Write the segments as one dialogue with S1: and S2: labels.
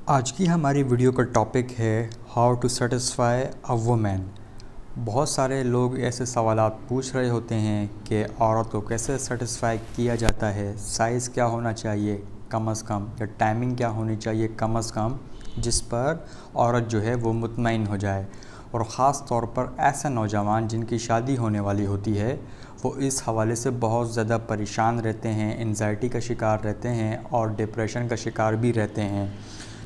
S1: आज की हमारी वीडियो का टॉपिक है how to satisfy a women. बहुत सारे लोग ऐसे सवालात पूछ रहे होते हैं कि औरत को कैसे सेटिस्फाई किया जाता है, साइज़ क्या होना चाहिए कम से कम, या टाइमिंग क्या होनी चाहिए कम से कम, जिस पर औरत जो है वो मुतमईन हो जाए। और ख़ास तौर पर ऐसे नौजवान जिनकी शादी होने वाली होती है वो इस हवाले से बहुत ज़्यादा परेशान रहते हैं, एंजाइटी का शिकार रहते हैं और डिप्रेशन का शिकार भी रहते हैं।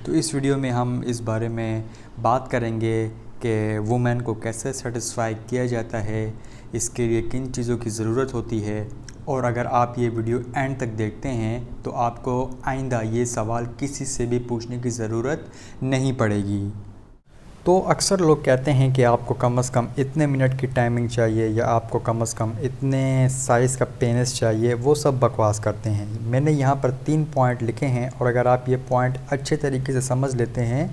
S1: तो इस वीडियो में हम इस बारे में बात करेंगे कि वुमेन को कैसे सेटिस्फाई किया जाता है, इसके लिए किन चीज़ों की ज़रूरत होती है। और अगर आप ये वीडियो एंड तक देखते हैं तो आपको आइंदा ये सवाल किसी से भी पूछने की ज़रूरत नहीं पड़ेगी। तो अक्सर लोग कहते हैं कि आपको कम से कम इतने मिनट की टाइमिंग चाहिए या आपको कम से कम इतने साइज़ का पेनिस चाहिए, वो सब बकवास करते हैं। मैंने यहाँ पर 3 पॉइंट लिखे हैं और अगर आप ये पॉइंट अच्छे तरीके से समझ लेते हैं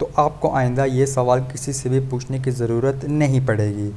S1: तो आपको आइंदा ये सवाल किसी से भी पूछने की ज़रूरत नहीं पड़ेगी।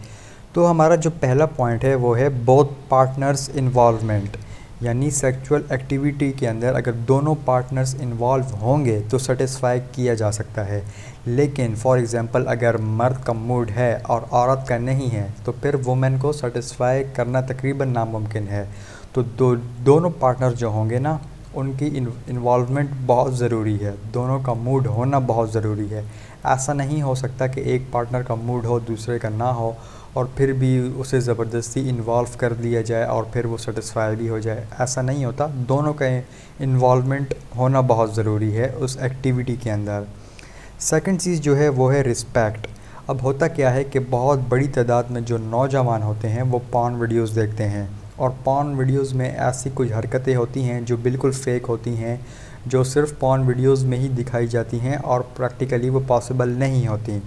S1: तो हमारा जो पहला पॉइंट है वो है बोथ पार्टनर्स इन्वॉल्वमेंट, यानी सेक्सुअल एक्टिविटी के अंदर अगर दोनों पार्टनर्स इन्वॉल्व होंगे तो सेटिस्फाई किया जा सकता है। लेकिन फॉर एग्ज़ाम्पल अगर मर्द का मूड है और औरत का नहीं है तो फिर वुमेन को सेटिस्फाई करना तकरीबन नामुमकिन है। तो दोनों पार्टनर जो होंगे ना, उनकी इन्वॉल्वमेंट बहुत ज़रूरी है, दोनों का मूड होना बहुत ज़रूरी है। ऐसा नहीं हो सकता कि एक पार्टनर का मूड हो दूसरे का ना हो और फिर भी उसे ज़बरदस्ती इन्वॉल्व कर दिया जाए और फिर वो सेटिस्फाई भी हो जाए। ऐसा नहीं होता, दोनों का इन्वॉल्वमेंट होना बहुत ज़रूरी है उस एक्टिविटी के अंदर। सेकंड चीज़ जो है वो है रिस्पेक्ट। अब होता क्या है कि बहुत बड़ी तादाद में जो नौजवान होते हैं वो पॉर्न वीडियोस देखते हैं और पॉर्न वीडियोस में ऐसी कुछ हरकतें होती हैं जो बिल्कुल फ़ेक होती हैं, जो सिर्फ पॉर्न वीडियोस में ही दिखाई जाती हैं और प्रैक्टिकली वो पॉसिबल नहीं होती।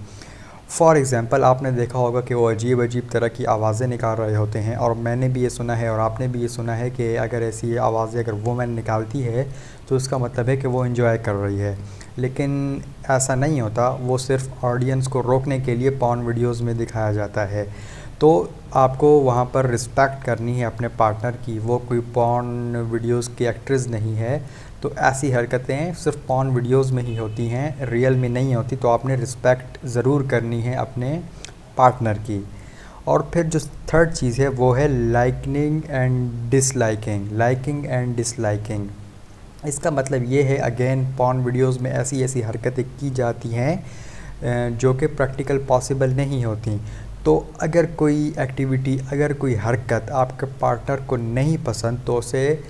S1: फॉर एग्ज़ाम्पल आपने देखा होगा कि वो अजीब अजीब तरह की आवाज़ें निकाल रहे होते हैं और मैंने भी ये सुना है और आपने भी ये सुना है कि अगर ऐसी आवाज़ें अगर वुमेन निकालती है तो उसका मतलब है कि वो एंजॉय कर रही है। लेकिन ऐसा नहीं होता, वो सिर्फ ऑडियंस को रोकने के लिए पॉर्न वीडियोस में दिखाया जाता है। तो आपको वहाँ पर रिस्पेक्ट करनी है अपने पार्टनर की, वो कोई पॉर्न वीडियोस की एक्ट्रेस नहीं है। तो ऐसी हरकतें सिर्फ पॉर्न वीडियोस में ही होती हैं, रियल में नहीं होती। तो आपने रिस्पेक्ट ज़रूर करनी है अपने पार्टनर की। और फिर जो थर्ड चीज़ है वो है लाइकिंग एंड डिसलाइकिंग। इसका मतलब ये है, अगेन पॉर्न वीडियोस में ऐसी ऐसी हरकतें की जाती हैं जो कि प्रैक्टिकल पॉसिबल नहीं होती। तो अगर कोई एक्टिविटी, अगर कोई हरकत आपके पार्टनर को नहीं पसंद तो उसे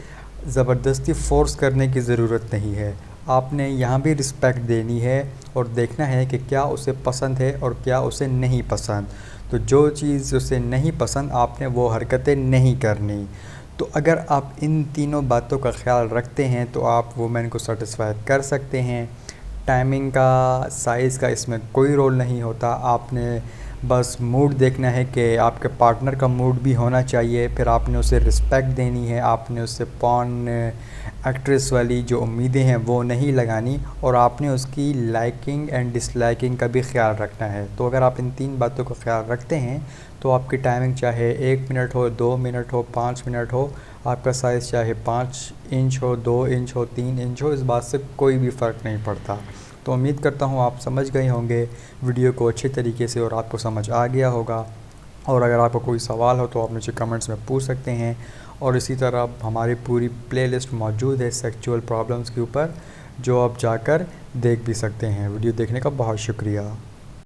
S1: ज़बरदस्ती फ़ोर्स करने की ज़रूरत नहीं है। आपने यहाँ भी रिस्पेक्ट देनी है और देखना है कि क्या उसे पसंद है और क्या उसे नहीं पसंद। तो जो चीज़ उसे नहीं पसंद आपने वो हरकतें नहीं करनी। तो अगर आप इन तीनों बातों का ख्याल रखते हैं तो आप वुमेन को सेटिस्फाई कर सकते हैं। टाइमिंग का, साइज़ का इसमें कोई रोल नहीं होता। आपने बस मूड देखना है कि आपके पार्टनर का मूड भी होना चाहिए, फिर आपने उसे रिस्पेक्ट देनी है, आपने उससे पॉर्न एक्ट्रेस वाली जो उम्मीदें हैं वो नहीं लगानी और आपने उसकी लाइकिंग एंड डिसलाइकिंग का भी ख्याल रखना है। तो अगर आप इन 3 बातों का ख्याल रखते हैं तो आपकी टाइमिंग चाहे 1 मिनट हो, 2 मिनट हो, 5 मिनट हो, आपका साइज़ चाहे 5 इंच हो, 2 इंच हो, 3 इंच हो, इस बात से कोई भी फ़र्क नहीं पड़ता। तो उम्मीद करता हूँ आप समझ गए होंगे वीडियो को अच्छे तरीके से और आपको समझ आ गया होगा। और अगर आपको कोई सवाल हो तो आप मुझे कमेंट्स में पूछ सकते हैं। और इसी तरह हमारी पूरी प्लेलिस्ट मौजूद है सेक्सुअल प्रॉब्लम्स के ऊपर, जो आप जाकर देख भी सकते हैं। वीडियो देखने का बहुत शुक्रिया।